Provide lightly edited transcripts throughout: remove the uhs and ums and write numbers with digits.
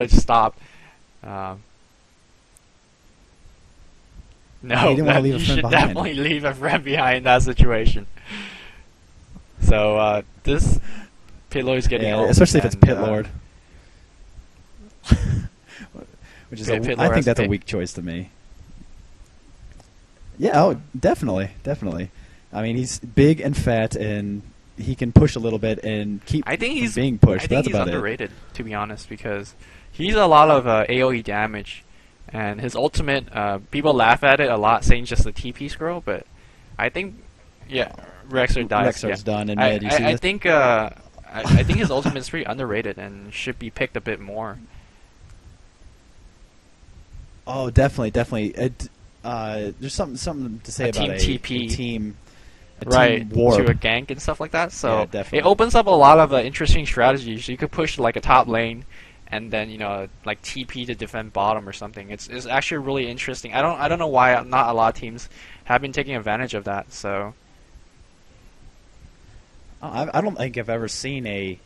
stop. No, He didn't want to leave a you friend should behind. definitely leave a friend behind in that situation. So this Pit Lord is getting old, especially if it's and, Pit Lord. Which is Pit Lord I think has that's a pick. weak choice to me. Yeah, oh, definitely, definitely. I mean, he's big and fat, and he can push a little bit and keep I think he's from being pushed. I think That's he's about underrated, to be honest, because he's a lot of AOE damage, and his ultimate. People laugh at it a lot, saying just a TP scroll, but I think, yeah, Rexar dies. Rexar's yeah. done in mid. You see I this? think I think his ultimate is pretty underrated and should be picked a bit more. Oh, definitely, definitely. There's something to say A about team TP. a team, Right, team warp. to a gank and stuff like that. So Yeah, definitely. it opens up a lot of interesting strategies. You could push like a top lane, and then like TP to defend bottom or something. It's actually really interesting. I don't know why not a lot of teams have been taking advantage of that. So I don't think I've ever seen a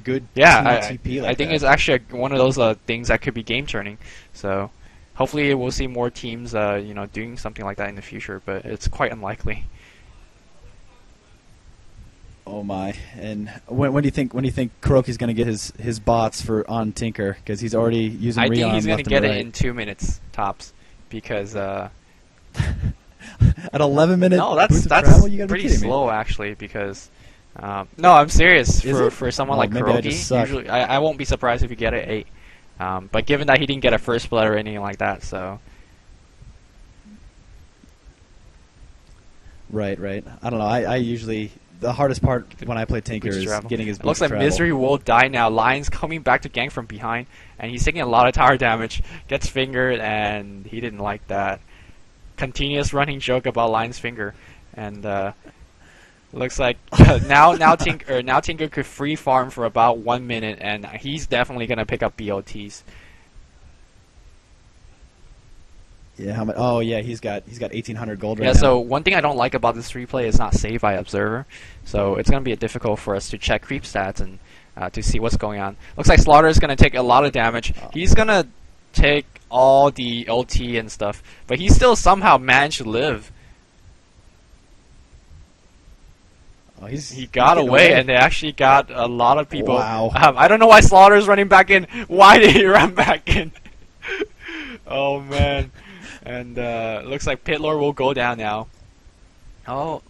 good yeah, team TP like I think that. it's actually one of those things that could be game turning. So hopefully we'll see more teams doing something like that in the future, but it's quite unlikely. Oh my! And when do you think KuroKy's going to get his bots for on Tinker? Because he's already using. I think Reon he's going to left get and it right. in 2 minutes tops, because At 11 minutes. no, that's travel? You gotta pretty be kidding slow actually, because no, I'm serious. Is For it? someone Oh, like maybe I just KuroKy, suck. usually I won't be surprised if you get it 8. But given that he didn't get a first blood or anything like that, so Right. I don't know. I usually the hardest part when I play Tinker is travel. getting his. It looks boots like travel. misery will die now. Lion's coming back to gank from behind, and he's taking a lot of tower damage. Gets fingered, and he didn't like that. Continuous running joke about Lion's finger, and looks like now Tinker could free farm for about 1 minute, and he's definitely gonna pick up BOTs. Yeah. How much? Oh yeah. He's got 1,800 gold right Yeah, now. so one thing I don't like about this replay is not saved by observer, so it's going to be difficult for us to check creep stats and to see what's going on. Looks like Slaughter is going to take a lot of damage. He's going to take all the LT and stuff, but he still somehow managed to live. Oh, He got away, and they actually got a lot of people. Wow. I don't know why Slaughter is running back in. Why did he run back in? Oh, man. And looks like Pit Lord will go down now. Oh,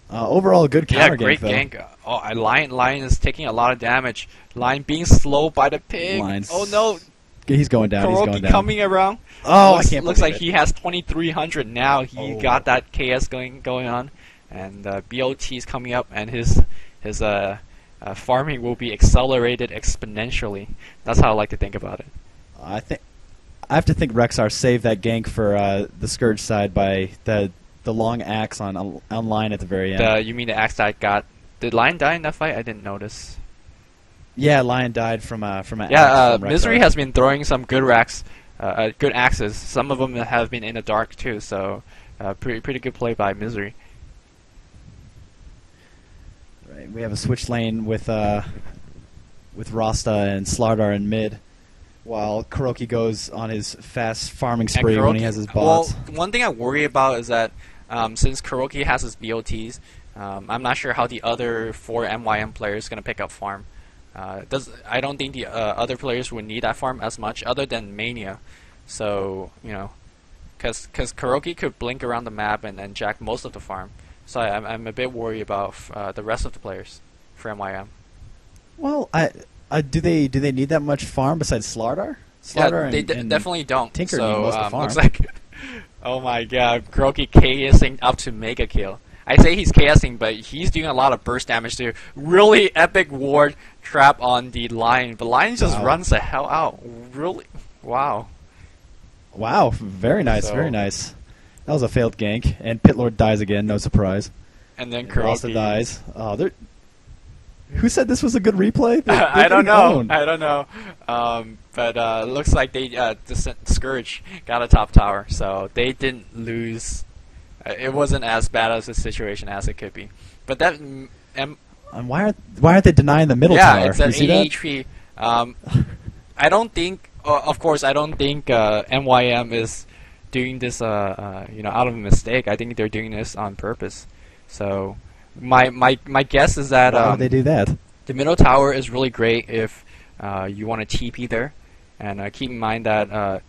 Overall, good yeah, counter great gank, gank. Oh, Lion is taking a lot of damage. Lion being slowed by the pig. Lion's- Oh no, though. He's going down. He's going KuroKy down. coming around. Oh, I can't Looks believe like it. he has 2,300 now. He Oh. got that KS going on, and BOT is coming up, and his farming will be accelerated exponentially. That's how I like to think about it. I have to think Rexar saved that gank for the Scourge side by the long axe on line at the very end. You mean the axe that got? Did Lion die in that fight? I didn't notice. Yeah, Lion died from an axe Yeah, from misery Rexar. has been throwing some good good axes. Some of them have been in the dark too, so pretty good play by misery. Right, we have a switch lane with Rhasta and Slar in mid, while KuroKy goes on his fast farming spree when he has his bots. Well, one thing I worry about is that since KuroKy has his BOTs, I'm not sure how the other 4 MYM players going to pick up farm. I don't think the other players would need that farm as much, other than MaNia. So because KuroKy could blink around the map and jack most of the farm. So I'm a bit worried about the rest of the players for MYM. Well, do they need that much farm besides Slardar? Yeah, they definitely don't. Tinker so need most of the farm. looks like, oh my god, KuroKy KSing up to MiGGel. I say he's KSing, but he's doing a lot of burst damage to really epic ward trap on the Lion. The Lion just runs the hell out. Really, wow. Wow, very nice, very nice. That was a failed gank, and Pit Lord dies again, no surprise. And then Rhasta KuroKy dies. Oh, who said this was a good replay? I don't know. I don't know. But looks like the Scourge got a top tower, so they didn't lose. It wasn't as bad as a situation as it could be. But that And why aren't they denying the middle tower? Yeah, it's an You see that? 80 HP. I don't think. Of course, I don't think MYM is doing this out of a mistake. I think they're doing this on purpose. So my guess is that why would they do that? The middle tower is really great if you want to TP there, and keep in mind that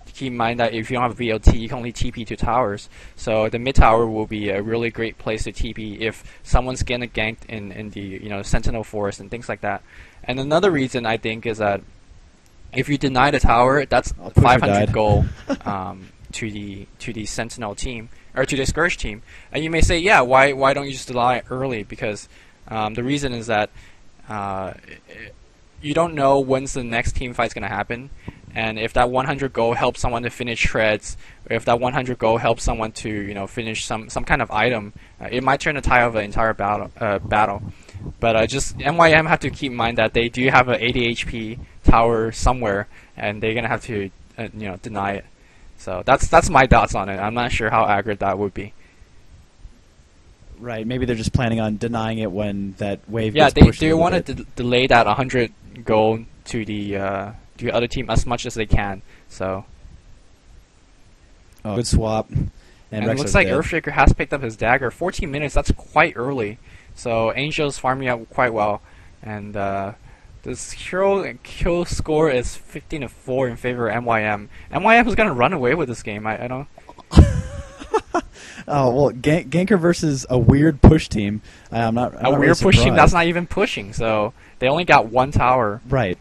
if you don't have a VLT, you can only TP to towers. So the mid tower will be a really great place to TP if someone's getting ganked in the Sentinel forest and things like that. And another reason I think is that if you deny the tower, that's 500 gold to the Sentinel team or to the Scourge team. And you may say, yeah, why don't you just deny it early? Because the reason is that you don't know when's the next team fight's gonna happen. And if that 100 gold helps someone to finish shreds, or if that 100 gold helps someone to finish some kind of item, it might turn the tide of the entire battle. But just MYM have to keep in mind that they do have an 80 HP tower somewhere, and they're gonna have to deny it. So that's my thoughts on it. I'm not sure how accurate that would be. Right, maybe they're just planning on denying it when that wave gets pushed. Yeah, they want to delay that 100 gold to the other team as much as they can. So. Oh, good swap. And it looks like Earthshaker has picked up his dagger. 14 minutes, that's quite early. So Angel's farming out quite well. And this hero kill score is 15-4 in favor of MYM. MYM is going to run away with this game. I don't... Oh, well, Ganker versus a weird push team. I'm not a weird really push team that's not even pushing. So they only got one tower. Right.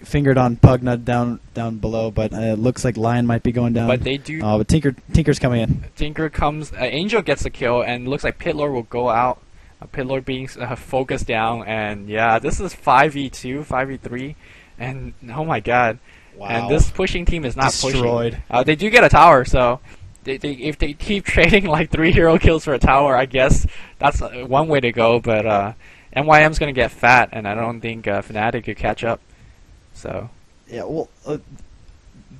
Fingered on Pugna down below, but it looks like Lion might be going down. But they do. But Tinker's coming in. Tinker comes. Angel gets a kill, and looks like Pitlord will go out. Pitlord being focused down, and yeah, this is 5v2, 5v3, and oh my god. Wow. And this pushing team is not destroyed. Pushing. They do get a tower, so if they keep trading like 3 hero kills for a tower, I guess that's one way to go. But MYM's gonna get fat, and I don't think Fnatic could catch up. So yeah, well,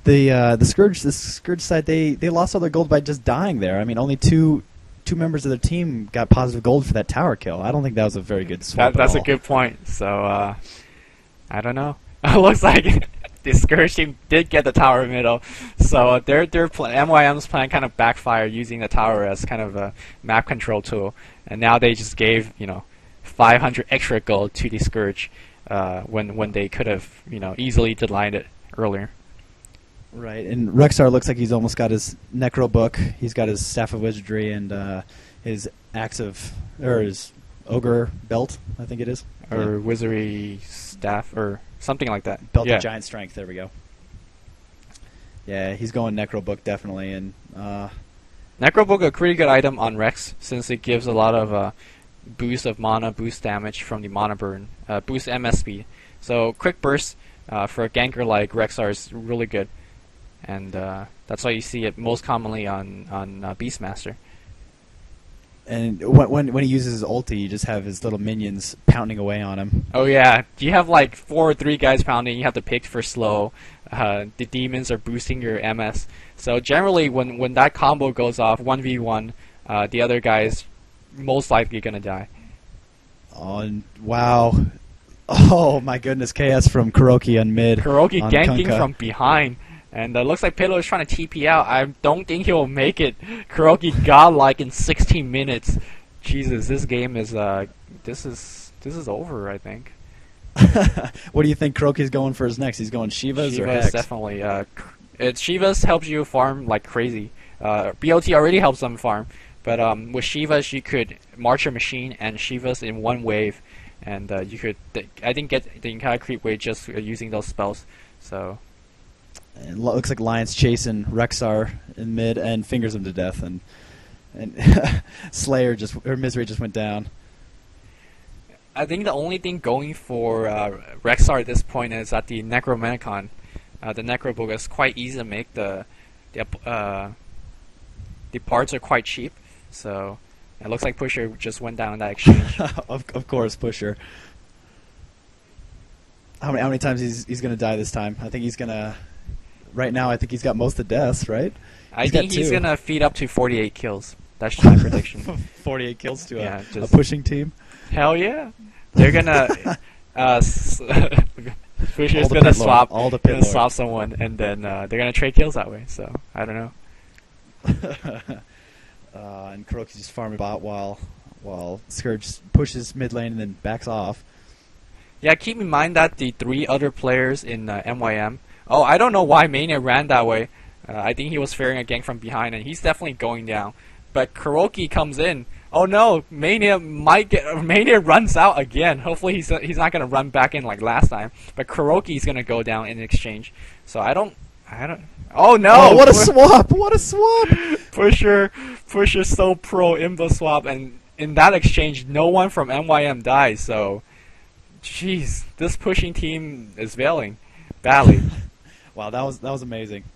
the Scourge side they lost all their gold by just dying there. I mean, only two members of their team got positive gold for that tower kill. I don't think that was a very good swap. That's a good point. So I don't know. It looks like the Scourge team did get the tower middle, so MYM's plan kind of backfired using the tower as kind of a map control tool, and now they just gave 500 extra gold to the Scourge when they could have easily denied it earlier. Right, and Rexar looks like he's almost got his Necro book. He's got his Staff of Wizardry and his his Ogre belt, I think it is, or Wizardry staff or something like that. Belt of Giant Strength. There we go. Yeah, he's going Necro book definitely, and Necro book a pretty good item on Rex since it gives a lot of boost of mana, boost damage from the mana burn, boost MS speed. So quick burst for a ganker like Rexar is really good, and that's why you see it most commonly on Beastmaster. And when he uses his ulti, you just have his little minions pounding away on him. Oh yeah, you have like 4 or 3 guys pounding. You have to pick for slow. The demons are boosting your MS. So generally, when that combo goes off 1v1, the other guy's most likely gonna die. Oh wow! Oh my goodness, chaos from KuroKy on mid. KuroKy on ganking Kunkka. from behind. And looks like Pitlord is trying to TP out. I don't think he will make it. KuroKy godlike in 16 minutes. Jesus, this game is this is over, I think. What do you think KuroKy's going for his next? He's going Shivas or Hex? Definitely. Shivas helps you farm like crazy. BOT already helps them farm, but with Shivas you could march your machine and Shivas in one wave, and you could I think get the entire creep wave just using those spells. So. It looks like Lion's chasing Rexar in mid and fingers him to death, and Slayer Misery just went down. I think the only thing going for Rexar at this point is that the Necromanicon, the Necrobook is quite easy to make. The parts are quite cheap, so it looks like Pusher just went down in that exchange. of course, Pusher. How many times he's gonna die this time? I think he's gonna. Right now, I think he's got most of the deaths, right? I think he's going to feed up to 48 kills. That's my prediction. 48 kills to a pushing team? Hell yeah. They're gonna Pusher's gonna swap someone, and then they're gonna trade kills that way. So I don't know. And KuroKy's just farming bot while Scourge pushes mid lane and then backs off. Yeah, keep in mind that the 3 other players in MYM. Oh, I don't know why MaNia ran that way. I think he was fearing a gank from behind, and he's definitely going down. But KuroKy comes in. Oh no, MaNia runs out again. Hopefully he's not gonna run back in like last time. But KuroKy's gonna go down in exchange. So I don't. Oh no! Oh, what a swap! What a swap! Pusher so pro in the swap, and in that exchange, no one from MYM dies. So, jeez, this pushing team is failing badly. Wow, that was amazing.